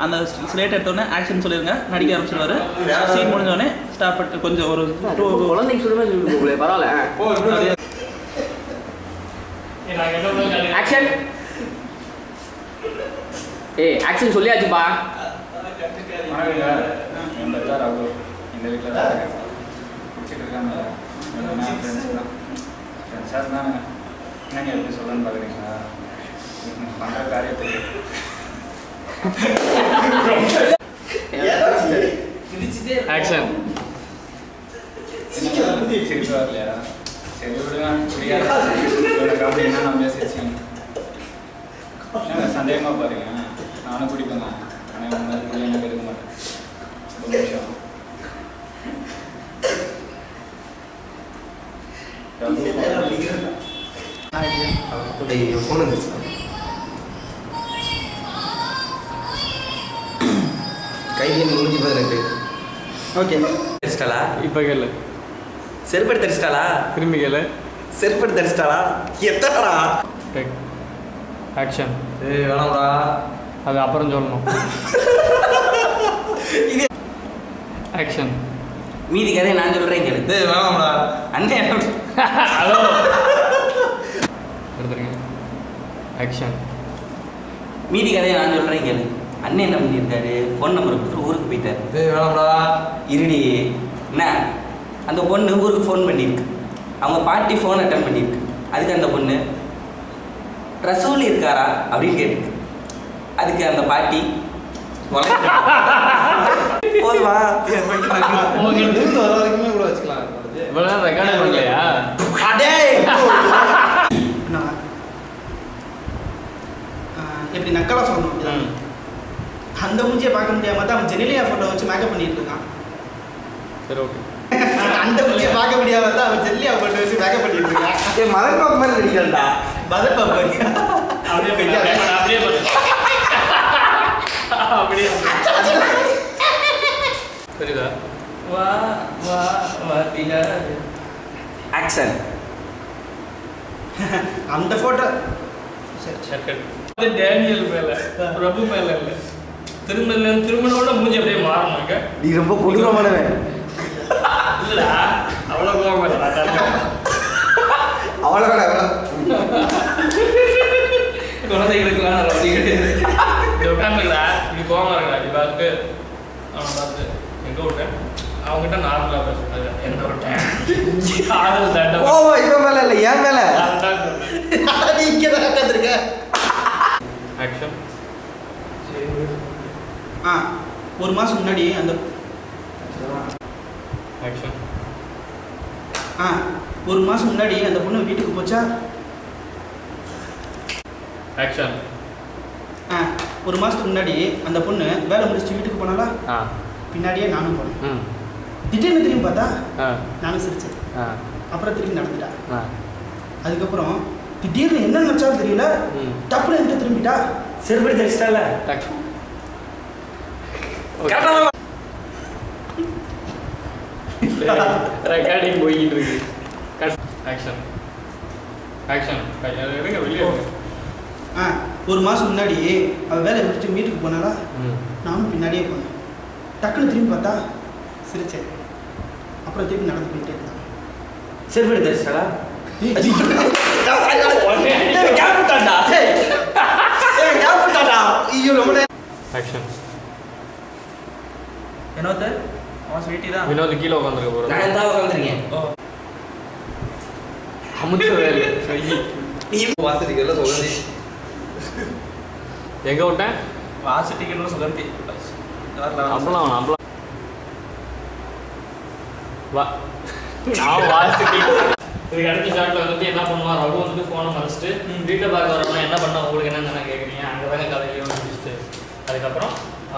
அந்த ஸ்லேட் எடுத்தோடனே ஆக்ஷன் சொல்லிருங்க, நடிக்க ஆரம்பிச்சிருவாரு. சீன் முடிஞ்சோடனே ஸ்டாப் பண்ணிட்டு கொஞ்சம் ஒரு குழந்தைக்கு சொல்லுங்க பரவாயில்ல. ஆக்ஷன். ஏய் ஆக்ஷன் சொல்லியாச்சுப்பா. இந்த வீட்டில் தான் இருக்கேன், பிடிச்சிட்டு இருக்காங்க. ஃப்ரெண்ட்ஸாக இருந்தாங்க. என்னங்க எப்படி சொல்லணும்னு பார்க்குறீங்களா? பண்ணுற காரியத்துக்கு ஆக்ஷன். சிரிப்பு வரலையா? சரி விடுங்க, புரியாது காமெடினா நான் பேசிடுச்சேன். சந்தேகமாக பாருங்க, நானும் பிடிப்பேங்க. ஆனால் இந்த மாதிரி பிள்ளை எனக்கு எடுக்க மாட்டேன். ஒரு நிமிஷம். கையில் முடிஞ்சு போது எனக்கு. ஓகே தரிச்சிட்டாளா? இப்போ கேளு. செருப்படி தரிச்சிட்டாளா? திரும்பி கேளு. செருப்படி தரிச்சிட்டாளா? எத்தடா? ஆக்ஷன். ஏய் வேணாம்டா, அது அப்புறம் சொல்லணும். ஆக்ஷன். மீதி கதையை நான் சொல்கிறேன் கேளு. ஏய் வேணாம்டா அண்ணே. ஹலோ எடுத்துருங்க. ஆக்ஷன். மீதி கதையை நான் சொல்கிறேன் கேளு. அண்ணன் என்ன பண்ணியிருக்காரு, ஃபோன் நம்பரை கொடுத்துட்டு ஊருக்கு போயிட்டாரு. ஏய் வேணாம்டா. இருடி என்ன, அந்த பொண்ணு ஊருக்கு ஃபோன் பண்ணியிருக்கு. அவங்க பாட்டி ஃபோன் அட்டன் பண்ணியிருக்கு. அதுக்கு அந்த பொண்ணு ரசூல் இருக்காரா அப்படின்னு கேட்டுருக்கு. அதுக்கு அந்த பாட்டி போதுமா நியூஸ் வர வரைக்குமே கூட வச்சுக்கலாம். இவ்வளோ ரெக்கார்டு பண்ணலையா? அடே எப்படி நக்கலா சொல்லணும். அந்த மூஞ்சியை பார்க்க முடியாம தான் அவன் ஜெனிலியா ஃபோட்டோ வச்சு மேக்கப் பண்ணிட்டு இருக்கான். சரி ஓகே. அந்த மூஞ்சியை பார்க்க முடியாம தான் அவன் ஜெனிலியா ஃபோட்டோ வச்சு மேக்கப் பண்ணிட்டு இருக்கான். ஏய் மதன் பாப் மாதிரி நடிக்கிறடா. பதில் பாப்பா அப்படியே சரிதா? வா வா வாத்தியா ஆக்ஷன். அந்த ஃபோட்டோ அது டேனியல் மேல, பிரபு மேல இல்ல. திருமணோட மூஞ்சி அப்படியே மாறணுங்க. நீ ரொம்ப கொடூரமானவன். இல்லடா அவ்வளவு கோவம் இல்ல. அவ்வளோ குழந்தைகளுக்குலாம் ரசி கிடையாது. உட்காந்துடா இப்படி கோவம் இருக்கா? இப்படி பார்த்து அவனை பார்த்து எங்க விட்டேன், அவங்ககிட்ட நார்மலா பேசுறாங்க. எங்க விட்டேன் ஆடல் தண்டை கோவம் இவன் மேல இல்லை, என் மேல. நீ இங்கே தான் உட்காந்துருக்க. ஆக்ஷன். ஒரு மாதம் முன்னாடி அந்த ஆக்ஷன். ஒரு மாதம் முன்னாடி அந்த பொண்ணு வீட்டுக்கு போச்சா? ஆக்ஷன். ஒரு மாதத்துக்கு முன்னாடி அந்த பொண்ணு வேலை முடிச்சுட்டு வீட்டுக்கு போனாலா? பின்னாடியே நானும் போனேன். திடீர்னு திரும்பி பார்த்தா நானும் சிரிச்சேன். அப்புறம் திரும்பி நடந்துட்டா. அதுக்கப்புறம் திடீர்னு என்ன நினச்சாலும் தெரியல, டப்புனு என்கிட்ட திரும்பிட்டா. செருப்படி தரிச்சிட்டால ரெக்கார்டிங் போயிட்டு இருக்கு. ஆக்ஷன். ஆக்ஷன். இருங்க வெளியே. ஒரு மாதம் முன்னாடி அவள் வேலை முடிச்சு வீட்டுக்கு போனாலா? நானும் பின்னாடியே போனேன். டக்குன்னு திரும்பி பார்த்தா சிரிச்சேன். அப்புறம் திரும்பி நடந்து போயிட்டே இருந்தான். செருப்படி தரிச்சிட்டாளா? ஆக்ஷன். என்னோத்த அவன் ஸ்வீட்டி தான். வினோத் கீழே உட்காந்துருக்க போகிறோம். நான் தான் உட்காந்துருக்கேன். அமுத்து வேலை வாசடிக்கிறதுல சுகந்தி. எங்க விட்டேன்? வாசிட்டிக்கணும் சுகந்தி. அப்பலாம் அப்பலாம் வா நான் வாசிட்டு இதுக்கு அடுத்த ஷாட்டில் வந்துட்டு என்ன பண்ணுவான், ரகு வந்துட்டு ஃபோனை மறைச்சிட்டு வீட்டை பார்க்க வரணும். என்ன பண்ண உங்களுக்கு என்னென்ன கேட்குறீங்க, அங்கே தானே கதையிலையும் முடிச்சுட்டு அதுக்கப்புறம்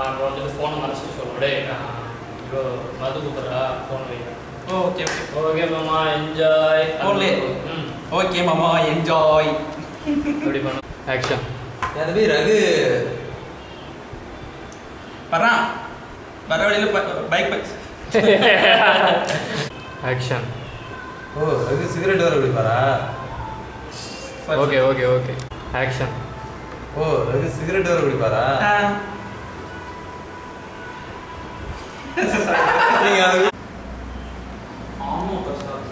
அங்கே வந்துட்டு ஃபோனை மறைச்சிட்டு சொல்லுடே இவ்வளோ மது கூப்பிட்றா ஃபோன் வைக்கிறேன். ஓகே ஓகே ஓகே மாமா என்ஜாய். ஓகே மாமா என்ஜாய். அப்படி பண்ண ஆக்ஷன். அதுவே ரகு வர்றான், வர வழியில் பைக் ஆக்ஷன். ஓ ரகு சிகரெட் வர குடிப்பாரா? Okay okay okay action. ஓ ரகு சிகரெட் வர குடிப்பாரா? நீங்க அது ஆமா பிரசாத்.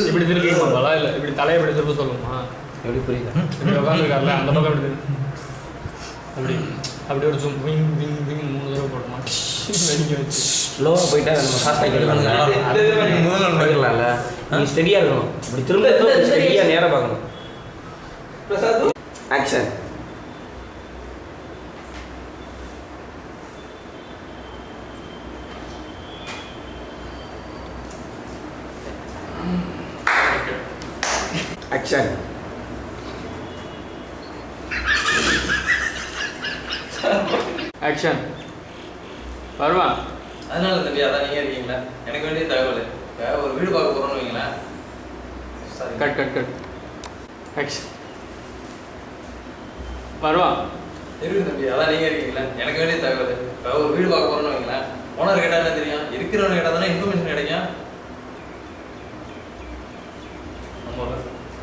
இப்படி திருப்பி போங்களா இல்ல இப்படி தலையை இப்படி திருப்ப சொல்லுமா? எப்படி புரியுது? இப்படி உட்காந்துருக்காருல அந்த பக்கம் இப்படி அப்படி அப்படி ஒரு ஜூம் விங் விங் விங் 3 தடவை போடுமா? வெடிக்க வச்சு ஸ்லோவாக போயிட்டா நம்ம ஃபாஸ்ட் ஆகிக்கலாம்ல. முதல்ல போயிடலாம்ல. நீ ஸ்டெடியாக இருக்கணும். இப்படி திரும்ப ஸ்டெடியாக நேராக பார்க்கணும். ஆக்ஷன். ஆக்ஷன். ஆக்ஷன். வருவா. அதனால தம்பி அதான் நீங்க இருக்கீங்களா எனக்கு வேண்டிய தகவல் ஒரு வீடு பார்க்க போறோம்னு வைங்களேன். Cut cut cut. ஆக்ஷன். வருவா. இருக்கு தம்பி அதான் நீங்க இருக்கீங்களா எனக்கு வேண்டிய தகவல் ஒரு வீடு பார்க்க போறோம்னு வைங்களேன். ஓனர் கேட்டா என்ன தெரியும், இருக்கிறவனு கேட்டா தானே இன்ஃபர்மேஷன் கிடைக்கும்.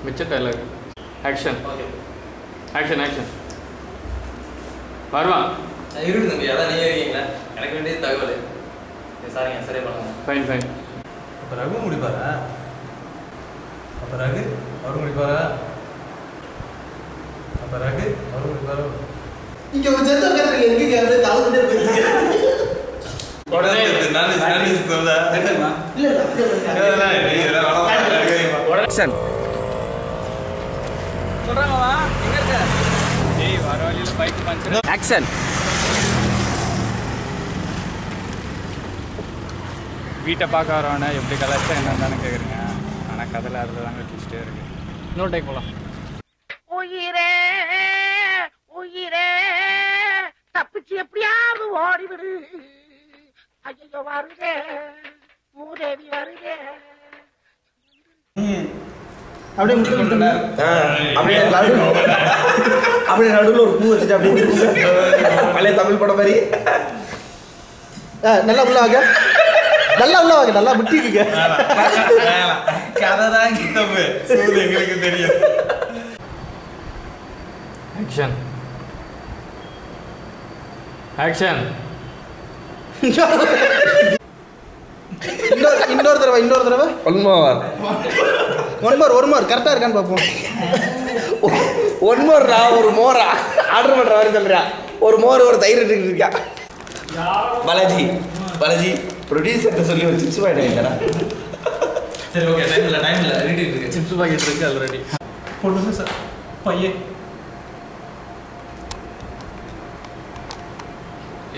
மிச்ச dialogue. Action. Okay action action. வருவா. இருக்கு தம்பி அதான் நீங்க இருக்கீங்களா எனக்கு வேண்டிய தகவல். சாரிங்க சரியா பண்ணுங்க. Fine fine. அப்போ ரகு முடிப்பாரா? அப்போ ரகு அவர் முடிப்பாரா? அப்போ ரகு அவர் முடிப்பாரா? இங்க ஒரு ஜெத்த உட்கார்ந்து எங்க வந்து தவுந்தே போயிருக்கு. உடனே நான் சொல்ல இல்ல இல்ல ஆக்ஷன். சொல்றாங்கவா எங்க இருக்க? டேய் வர வழியில பைக் பஞ்சர். ஆக்ஷன். வீட்டை பார்க்க வரவன எப்படி கலாச்சா என்னன்னு தானே கேட்குறீங்க. ஆனால் கதையில் அதில் தாங்க ட்விஸ்டே இருக்கு. இன்னொரு டைப் போகலாம். உயிரே உயிரே தப்பிச்சு எப்படியாவது ஓடிவிடு. ஐயோ வருதே மூதேவி வருதே. அப்படியே முட்டு அப்படியே அப்படியே நடுவில் ஒரு பூ வச்சுட்டு அப்படியே பழைய தமிழ் படம் மாதிரி. நல்லா உள்ள வாங்க, நல்லா உள்ள வாங்க, நல்லா முட்டிக்குங்க. கதை தான் கிட்டப்பு சூது எங்களுக்கு தெரியும். ஆக்ஷன். ஆக்ஷன். இன்னொரு தடவை ஒன் மோர் கரெக்டா இருக்கான்னு பார்ப்போம். ஒன் மோர்ரா, ஒரு மோரா ஆர்டர் பண்ற மாதிரி சொல்றியா? ஒரு மோர் ஒரு தயிர் இருக்கா? பாலாஜி பாலாஜி ப்ரொடியூசர்கிட்ட சொல்லி ஒரு சிப்ஸ் பாக்கெட் வாங்கிடா. சரி ஓகே டைம் இல்லை ரெடி இருக்கு. சிப்ஸ் பாக்கெட் இருக்கு ஆல்ரெடி. பொண்ணுங்க சார் பையன்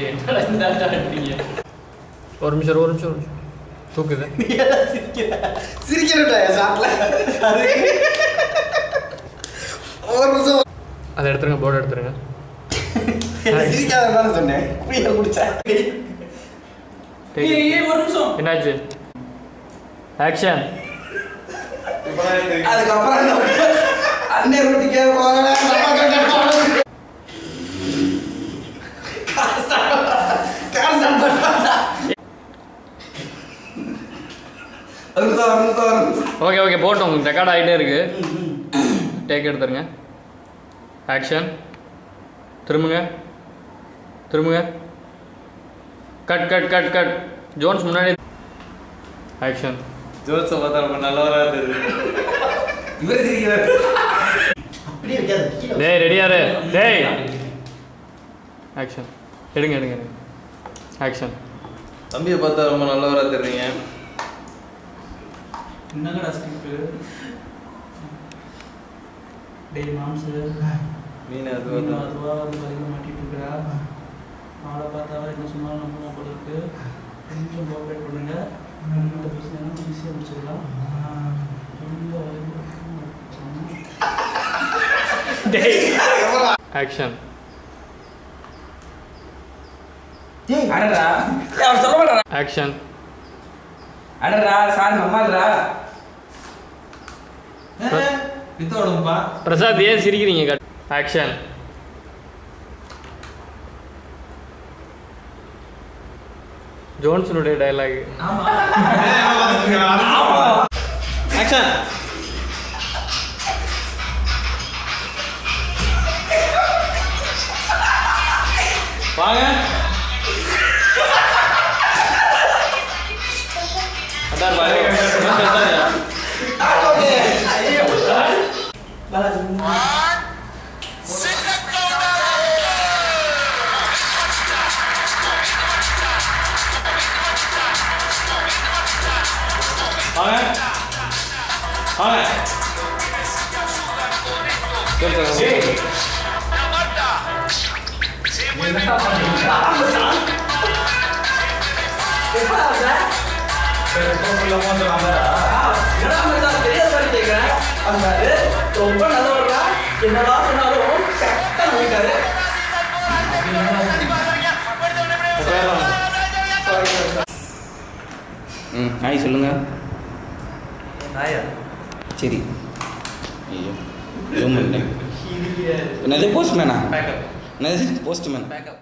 என்னடா இந்த ஆட்டீங்க? ஒரு நிமிஷம் தூக்குது. சிரிக்கிறா சாப்பிடல ஒரு நிமிஷம் அதை எடுத்துருங்க, போர்டு எடுத்துருங்க. சிரிக்காத சொன்னேன். குடியா குடிச்சா ஒரு நிமிஷம். என்னாச்சு? ஆக்ஷன். அதுக்கப்புறம் அண்ணே ரொட்டிக்கே போகல. ஓகே ஓகே போட்டோம், ரெக்கார்ட் ஆகிட்டே இருக்கு. டேக் எடுத்துருங்க. ஆக்ஷன். திரும்புங்க. Cut cut cut cut. Jones முன்னாடி. ஆக்ஷன். ஜோல்ஸை பார்த்தா ரொம்ப நல்லவராக தெரியுது. இவர் சிரிக்கிறார். அப்படியே வைக்காத. டேய் ரெடியாரு. டேய் ஆக்ஷன். எடுங்க. ஆக்ஷன். தம்பியை பார்த்தா ரொம்ப நல்லவராக தெரியுங்க. என்னங்கடா ஸ்கிரிப்ட்? டேய் மாம்சு மீன் அது அதுவா வரைக்கும் மாட்டிட்டு இருக்கிறா. அவளை பார்த்தாவா என்ன சொன்னாலும் நம்ம போல இருக்கு. கொஞ்சம் கோஆப்ரேட் பண்ணுங்க. இந்த பிரச்சனை ஈஸியாக முடிச்சிடலாம். ஆக்ஷன். அடடா அவர் சொல்ல மாட்டாரா? ஆக்ஷன். அடடா சார் நம்மாடுறா. வித்தோடும்பா. பிரசாத் ஏன் சிரிக்கிறீங்க? கட். ஆக்ஷன். ஜோன்ஸனுடைய டயலாக். ஆக்ஷன். வாங்க. அதான் பாரு. வாங்க. வாங்க. ரொம்ப நல்லவர்களா என்னடா சொன்னாலும் கரெக்டா நம்பிட்டாரு. ஹாய் சொல்லுங்க. நாயா சரி. ஐயோ என்னது போஸ்ட்மேனா? பேக்கப் என்னது போஸ்ட்மேன்? பேக்கப்